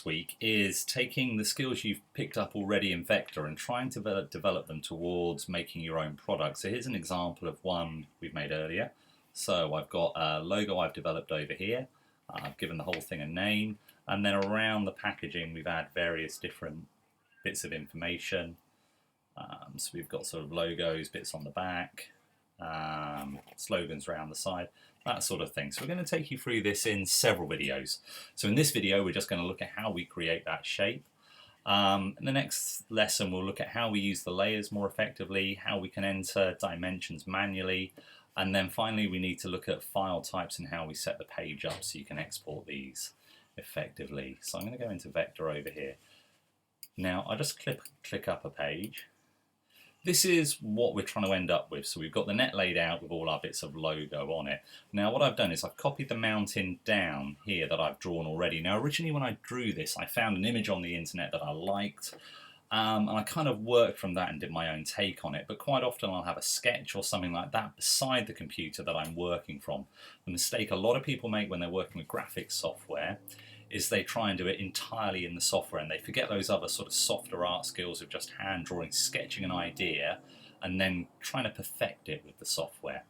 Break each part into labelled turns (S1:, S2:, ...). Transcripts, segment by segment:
S1: week is taking the skills you've picked up already in Vectr and trying to develop them towards making your own product. So here's an example of one we've made earlier. So I've got a logo I've developed over here. I've given the whole thing a name, and then around the packaging we've had various different bits of information. So we've got sort of logos, bits on the back, slogans around the side, that sort of thing. So we're going to take you through this in several videos. So in this video we're just going to look at how we create that shape. In the next lesson we'll look at how we use the layers more effectively, how we can enter dimensions manually, and then finally we need to look at file types and how we set the page up so you can export these effectively. So I'm going to go into Vectr over here. Now I just click up a page. This is what we're trying to end up with. So we've got the net laid out with all our bits of logo on it. Now what I've done is I've copied the mountain down here that I've drawn already. Now originally when I drew this, I found an image on the internet that I liked, and I kind of worked from that and did my own take on it. But quite often I'll have a sketch or something like that beside the computer that I'm working from. The mistake a lot of people make when they're working with graphics software is they try and do it entirely in the software and they forget those other sort of softer art skills of just hand drawing, sketching an idea and then trying to perfect it with the software.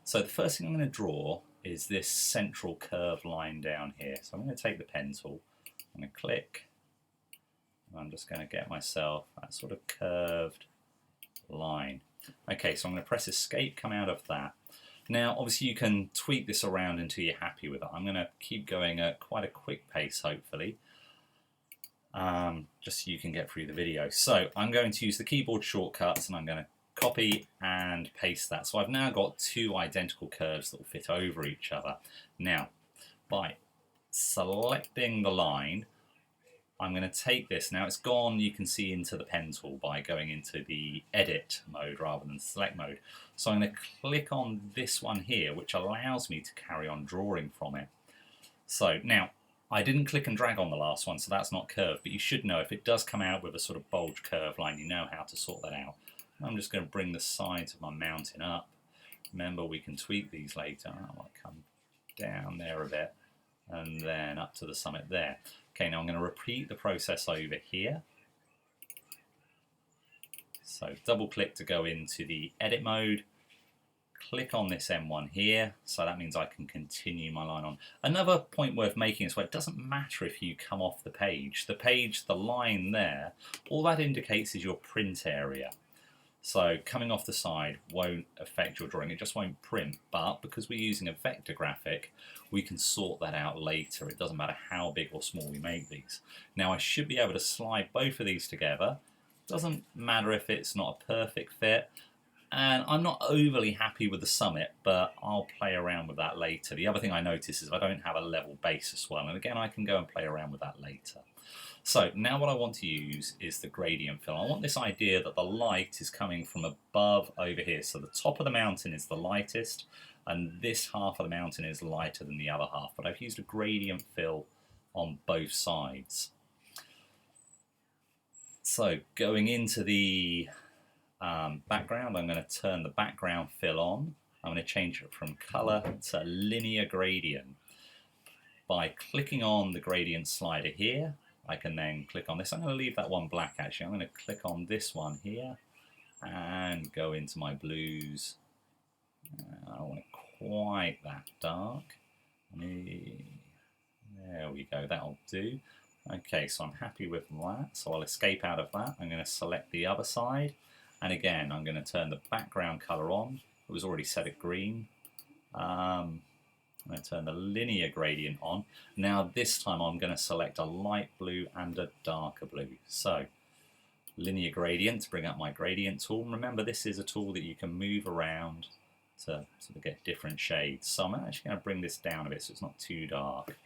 S1: So the first thing I'm going to draw is this central curved line down here. So I'm going to take the pen tool, I'm going to click, and I'm just going to get myself that sort of curved line. Okay, so I'm going to press escape, come out of that. Now obviously you can tweak this around until you're happy with it. I'm going to keep going at quite a quick pace hopefully, just so you can get through the video. So I'm going to use the keyboard shortcuts and I'm going to copy and paste that. So I've now got two identical curves that will fit over each other. Now by selecting the line, I'm going to take this, now it's gone, you can see, into the pen tool by going into the edit mode rather than select mode. So I'm going to click on this one here, which allows me to carry on drawing from it. So now, I didn't click and drag on the last one, so that's not curved, but you should know if it does come out with a sort of bulge curve line, you know how to sort that out. I'm just going to bring the sides of my mountain up. Remember, we can tweak these later. I might come down there a bit and then up to the summit there. Okay, now I'm going to repeat the process over here. So double click to go into the edit mode, click on this M1 here, so that means I can continue my line on. Another point worth making is where it doesn't matter if you come off the page. The line there, all that indicates is your print area. So coming off the side won't affect your drawing, it just won't print, but because we're using a vector graphic, we can sort that out later. It doesn't matter how big or small we make these. Now I should be able to slide both of these together. Doesn't matter if it's not a perfect fit, and I'm not overly happy with the summit, but I'll play around with that later. The other thing I notice is I don't have a level base as well, and again I can go and play around with that later. So now what I want to use is the gradient fill. I want this idea that the light is coming from above over here. So the top of the mountain is the lightest and this half of the mountain is lighter than the other half. But I've used a gradient fill on both sides. So going into the background, I'm going to turn the background fill on. I'm going to change it from color to linear gradient. By clicking on the gradient slider here, I can then click on this. I'm going to leave that one black actually. I'm going to click on this one here and go into my blues. I don't want it quite that dark. There we go, that'll do. Okay, so I'm happy with that. So I'll escape out of that. I'm going to select the other side. And again, I'm going to turn the background color on. It was already set at green. I'm going to turn the linear gradient on. Now this time I'm going to select a light blue and a darker blue. So linear gradient to bring up my gradient tool. Remember, this is a tool that you can move around to sort of get different shades. So I'm actually going to bring this down a bit so it's not too dark.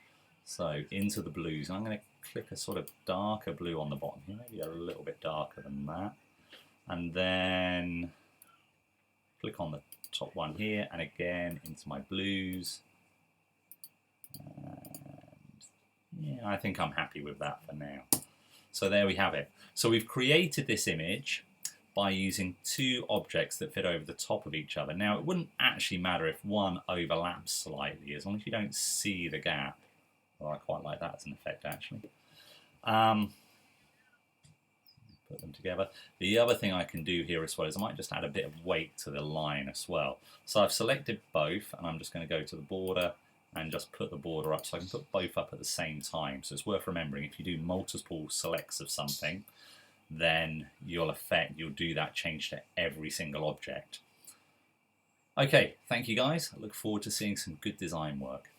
S1: So into the blues, and I'm going to click a sort of darker blue on the bottom here, maybe a little bit darker than that. And then click on the top one here and again into my blues. And yeah, I think I'm happy with that for now. So there we have it. So we've created this image by using two objects that fit over the top of each other. Now it wouldn't actually matter if one overlaps slightly, as long as you don't see the gap. Well, I quite like that as an effect actually. Put them together. The other thing I can do here as well is I might just add a bit of weight to the line as well. So I've selected both, and I'm just going to go to the border and just put the border up, so I can put both up at the same time. So it's worth remembering, if you do multiple selects of something, then you'll do that change to every single object. Okay, thank you guys. I look forward to seeing some good design work.